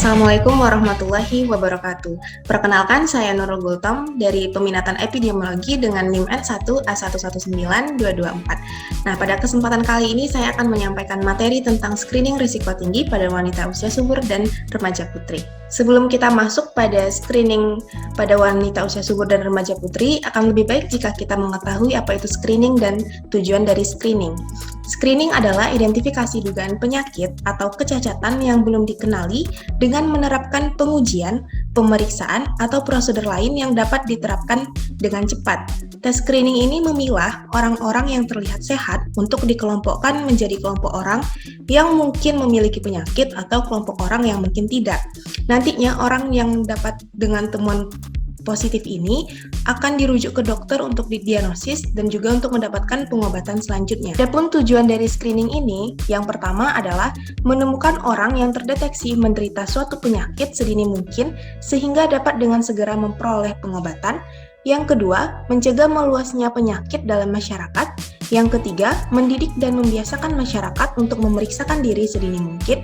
Assalamualaikum warahmatullahi wabarakatuh. Perkenalkan, saya Nurul Gultom dari Peminatan Epidemiologi dengan NIM N1A119224. Nah, pada kesempatan kali ini saya akan menyampaikan materi tentang screening risiko tinggi pada wanita usia subur dan remaja putri. Sebelum kita masuk pada screening pada wanita usia subur dan remaja putri, akan lebih baik jika kita mengetahui apa itu screening dan tujuan dari screening. Screening adalah identifikasi dugaan penyakit atau kecacatan yang belum dikenali dengan menerapkan pengujian, pemeriksaan, atau prosedur lain yang dapat diterapkan dengan cepat. Tes screening ini memilah orang-orang yang terlihat sehat untuk dikelompokkan menjadi kelompok orang yang mungkin memiliki penyakit atau kelompok orang yang mungkin tidak. Nantinya orang yang dapat dengan temuan positif ini akan dirujuk ke dokter untuk didiagnosis dan juga untuk mendapatkan pengobatan selanjutnya. Adapun tujuan dari screening ini, yang pertama adalah menemukan orang yang terdeteksi menderita suatu penyakit sedini mungkin sehingga dapat dengan segera memperoleh pengobatan. Yang kedua, mencegah meluasnya penyakit dalam masyarakat. Yang ketiga, mendidik dan membiasakan masyarakat untuk memeriksakan diri sedini mungkin.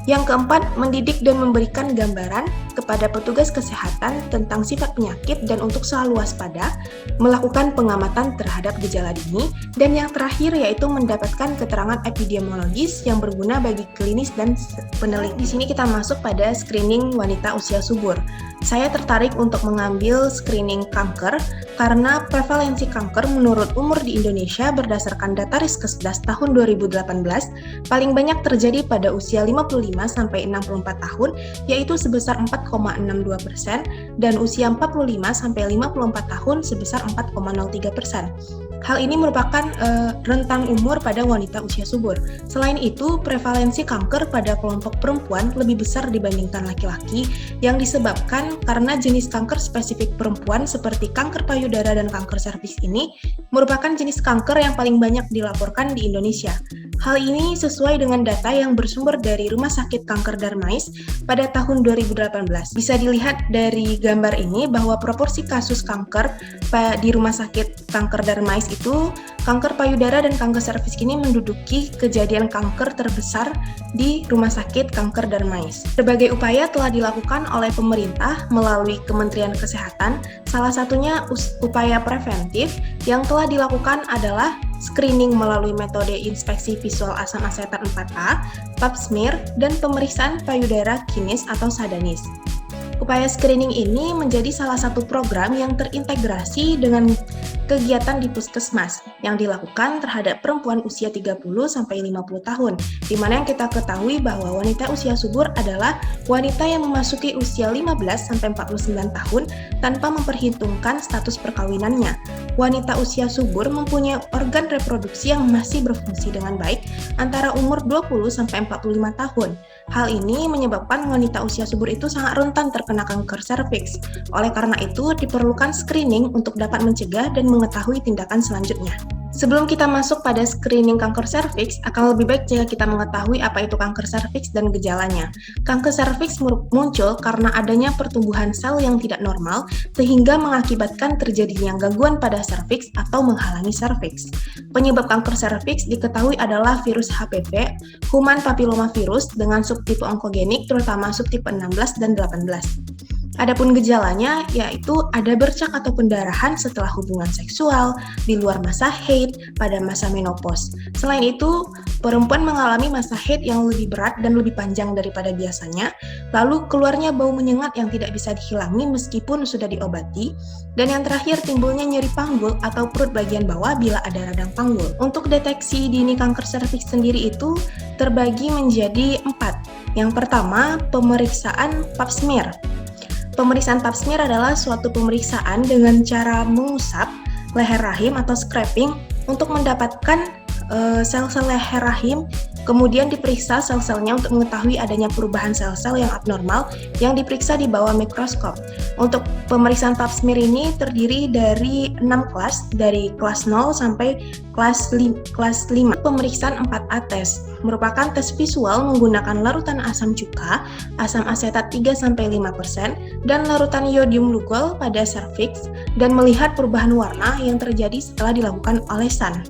Yang keempat, mendidik dan memberikan gambaran kepada petugas kesehatan tentang sifat penyakit dan untuk selalu waspada, melakukan pengamatan terhadap gejala dini, dan yang terakhir yaitu mendapatkan keterangan epidemiologis yang berguna bagi klinis dan peneliti. Di sini kita masuk pada screening wanita usia subur. Saya tertarik untuk mengambil screening kanker karena prevalensi kanker menurut umur di Indonesia berdasarkan data Riskesdas tahun 2018 paling banyak terjadi pada usia 55 sampai 64 tahun yaitu sebesar 4,62% dan usia 45 sampai 54 tahun sebesar 4,03%. Hal ini merupakan rentang umur pada wanita usia subur. Selain itu, prevalensi kanker pada kelompok perempuan lebih besar dibandingkan laki-laki yang disebabkan karena jenis kanker spesifik perempuan seperti kanker payudara dan kanker serviks ini merupakan jenis kanker yang paling banyak dilaporkan di Indonesia. Hal ini sesuai dengan data yang bersumber dari Rumah Sakit Kanker Darmais pada tahun 2018. Bisa dilihat dari gambar ini bahwa proporsi kasus kanker di Rumah Sakit Kanker Darmais itu kanker payudara dan kanker serviks ini menduduki kejadian kanker terbesar di Rumah Sakit Kanker Darmais. Berbagai upaya telah dilakukan oleh pemerintah melalui Kementerian Kesehatan. Salah satunya upaya preventif yang telah dilakukan adalah screening melalui metode inspeksi visual asam asetat 4A, pap smear, dan pemeriksaan payudara kinis atau sadanis. Upaya screening ini menjadi salah satu program yang terintegrasi dengan kegiatan di puskesmas yang dilakukan terhadap perempuan usia 30-50 tahun, di mana yang kita ketahui bahwa wanita usia subur adalah wanita yang memasuki usia 15-49 tahun tanpa memperhitungkan status perkawinannya. Wanita usia subur mempunyai organ reproduksi yang masih berfungsi dengan baik antara umur 20-45 tahun. Hal ini menyebabkan wanita usia subur itu sangat rentan terkena kanker serviks. Oleh karena itu, diperlukan screening untuk dapat mencegah dan mengetahui tindakan selanjutnya. Sebelum kita masuk pada screening kanker serviks, akan lebih baik jika kita mengetahui apa itu kanker serviks dan gejalanya. Kanker serviks muncul karena adanya pertumbuhan sel yang tidak normal, sehingga mengakibatkan terjadinya gangguan pada serviks atau menghalangi serviks. Penyebab kanker serviks diketahui adalah virus HPV, human papillomavirus dengan subtipe onkogenik, terutama subtipe 16 dan 18. Adapun gejalanya yaitu ada bercak atau pendarahan setelah hubungan seksual, di luar masa haid, pada masa menopause. Selain itu, perempuan mengalami masa haid yang lebih berat dan lebih panjang daripada biasanya, lalu keluarnya bau menyengat yang tidak bisa dihilangi meskipun sudah diobati, dan yang terakhir timbulnya nyeri panggul atau perut bagian bawah bila ada radang panggul. Untuk deteksi dini kanker serviks sendiri itu terbagi menjadi 4. Yang pertama, pemeriksaan pap smear. Pemeriksaan pap smear adalah suatu pemeriksaan dengan cara mengusap leher rahim atau scraping untuk mendapatkan sel-sel leher rahim, kemudian diperiksa sel-selnya untuk mengetahui adanya perubahan sel-sel yang abnormal yang diperiksa di bawah mikroskop. Untuk pemeriksaan pap smear ini terdiri dari 6 kelas, dari kelas 0 sampai kelas 5. Pemeriksaan 4A test merupakan tes visual menggunakan larutan asam cuka, asam asetat 3-5%, dan larutan iodium glukol pada serviks dan melihat perubahan warna yang terjadi setelah dilakukan olesan.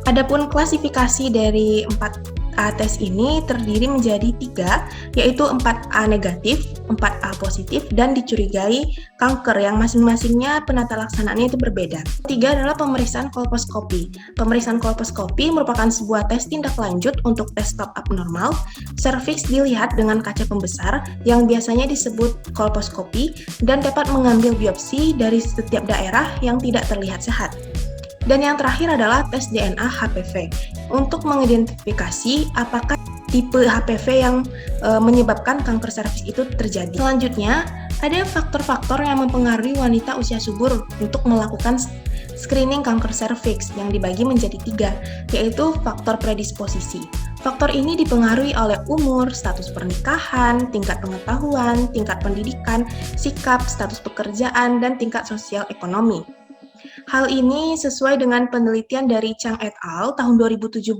Adapun klasifikasi dari 4 tes ini terdiri menjadi 3, yaitu 4A negatif, 4A positif, dan dicurigai kanker yang masing-masingnya penata laksanaannya itu berbeda. 3 adalah pemeriksaan kolposkopi. Pemeriksaan kolposkopi merupakan sebuah tes tindak lanjut untuk tes stop abnormal. Serviks dilihat dengan kaca pembesar yang biasanya disebut kolposkopi dan dapat mengambil biopsi dari setiap daerah yang tidak terlihat sehat. Dan yang terakhir adalah tes DNA HPV untuk mengidentifikasi apakah tipe HPV yang menyebabkan kanker serviks itu terjadi. Selanjutnya, ada faktor-faktor yang mempengaruhi wanita usia subur untuk melakukan screening kanker serviks yang dibagi menjadi 3, yaitu faktor predisposisi. Faktor ini dipengaruhi oleh umur, status pernikahan, tingkat pengetahuan, tingkat pendidikan, sikap, status pekerjaan, dan tingkat sosial ekonomi. Hal ini sesuai dengan penelitian dari Chang et al. Tahun 2017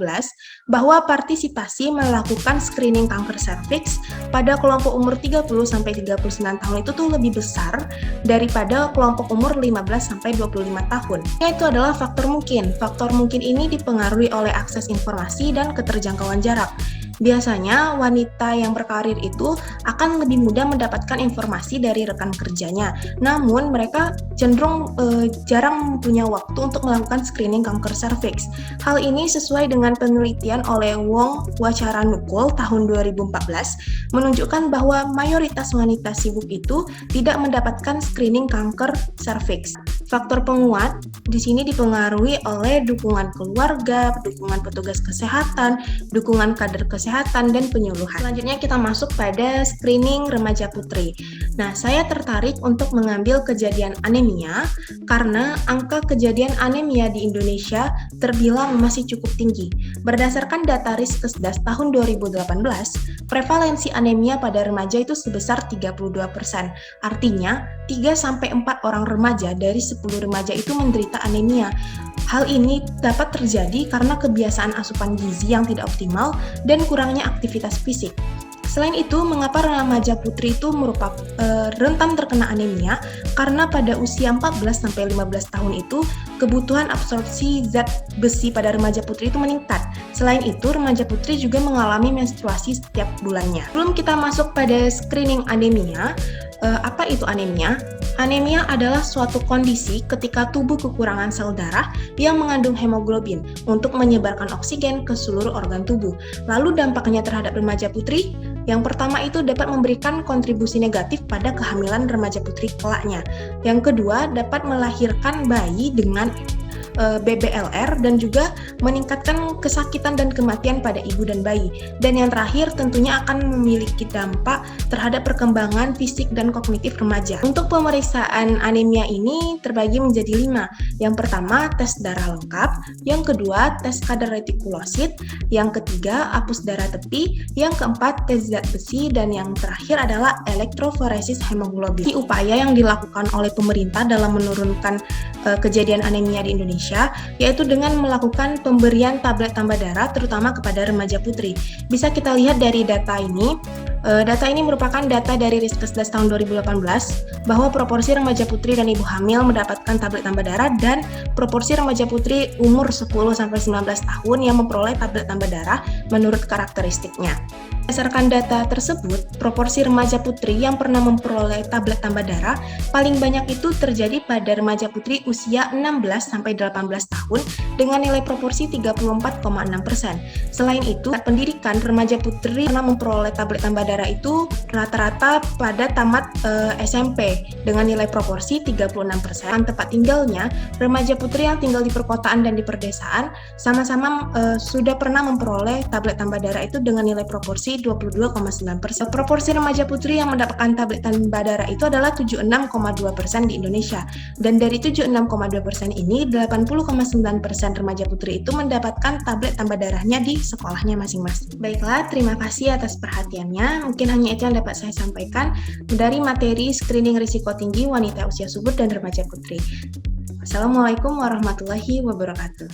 bahwa partisipasi melakukan screening kanker serviks pada kelompok umur 30-39 tahun itu tuh lebih besar daripada kelompok umur 15-25 tahun. Itu adalah faktor mungkin. Faktor mungkin ini dipengaruhi oleh akses informasi dan keterjangkauan jarak. Biasanya wanita yang berkarir itu akan lebih mudah mendapatkan informasi dari rekan kerjanya. Namun mereka cenderung jarang punya waktu untuk melakukan screening kanker serviks. Hal ini sesuai dengan penelitian oleh Wong Wacharanukul tahun 2014 menunjukkan bahwa mayoritas wanita sibuk itu tidak mendapatkan screening kanker serviks. Faktor penguat di sini dipengaruhi oleh dukungan keluarga, dukungan petugas kesehatan, dukungan kader kesehatan, dan penyuluhan. Selanjutnya kita masuk pada screening remaja putri. Nah, saya tertarik untuk mengambil kejadian anemia karena angka kejadian anemia di Indonesia terbilang masih cukup tinggi. Berdasarkan data Riskesdas tahun 2018, prevalensi anemia pada remaja itu sebesar 32%. Artinya, 3-4 orang remaja dari 10 remaja itu menderita anemia. Hal ini dapat terjadi karena kebiasaan asupan gizi yang tidak optimal dan kurangnya aktivitas fisik. Selain itu, mengapa remaja putri itu merupakan rentan terkena anemia? Karena pada usia 14-15 tahun itu, kebutuhan absorpsi zat besi pada remaja putri itu meningkat. Selain itu, remaja putri juga mengalami menstruasi setiap bulannya. Sebelum kita masuk pada screening anemia, apa itu anemia? Anemia adalah suatu kondisi ketika tubuh kekurangan sel darah yang mengandung hemoglobin untuk menyebarkan oksigen ke seluruh organ tubuh. Lalu dampaknya terhadap remaja putri, yang pertama itu dapat memberikan kontribusi negatif pada kehamilan remaja putri kelaknya. Yang kedua, dapat melahirkan bayi dengan BBLR dan juga meningkatkan kesakitan dan kematian pada ibu dan bayi. Dan yang terakhir tentunya akan memiliki dampak terhadap perkembangan fisik dan kognitif remaja. Untuk pemeriksaan anemia ini terbagi menjadi 5. Yang pertama, tes darah lengkap. Yang kedua, tes kadar retikulosit. Yang ketiga, apus darah tepi. Yang keempat, tes zat besi. Dan yang terakhir adalah elektroforesis hemoglobin. Ini upaya yang dilakukan oleh pemerintah dalam menurunkan kejadian anemia di Indonesia, yaitu dengan melakukan pemberian tablet tambah darah terutama kepada remaja putri. Bisa kita lihat dari data ini. Data ini merupakan data dari Riskesdas tahun 2018 bahwa proporsi remaja putri dan ibu hamil mendapatkan tablet tambah darah dan proporsi remaja putri umur 10-19 tahun yang memperoleh tablet tambah darah menurut karakteristiknya. Berdasarkan data tersebut, proporsi remaja putri yang pernah memperoleh tablet tambah darah paling banyak itu terjadi pada remaja putri usia 16-18 tahun dengan nilai proporsi 34,6%. Selain itu, pendidikan remaja putri pernah memperoleh tablet tambah darah itu rata-rata pada tamat SMP dengan nilai proporsi 36%. Tempat tinggalnya, remaja putri yang tinggal di perkotaan dan di perdesaan sama-sama sudah pernah memperoleh tablet tambah darah itu dengan nilai proporsi 22,9%. Proporsi remaja putri yang mendapatkan tablet tambah darah itu adalah 76,2% di Indonesia. Dan dari 76,2% ini, 80,9% remaja putri itu mendapatkan tablet tambah darahnya di sekolahnya masing-masing. Baiklah, terima kasih atas perhatiannya. Mungkin hanya itu yang dapat saya sampaikan dari materi screening risiko tinggi wanita usia subur dan remaja putri. Assalamualaikum warahmatullahi wabarakatuh.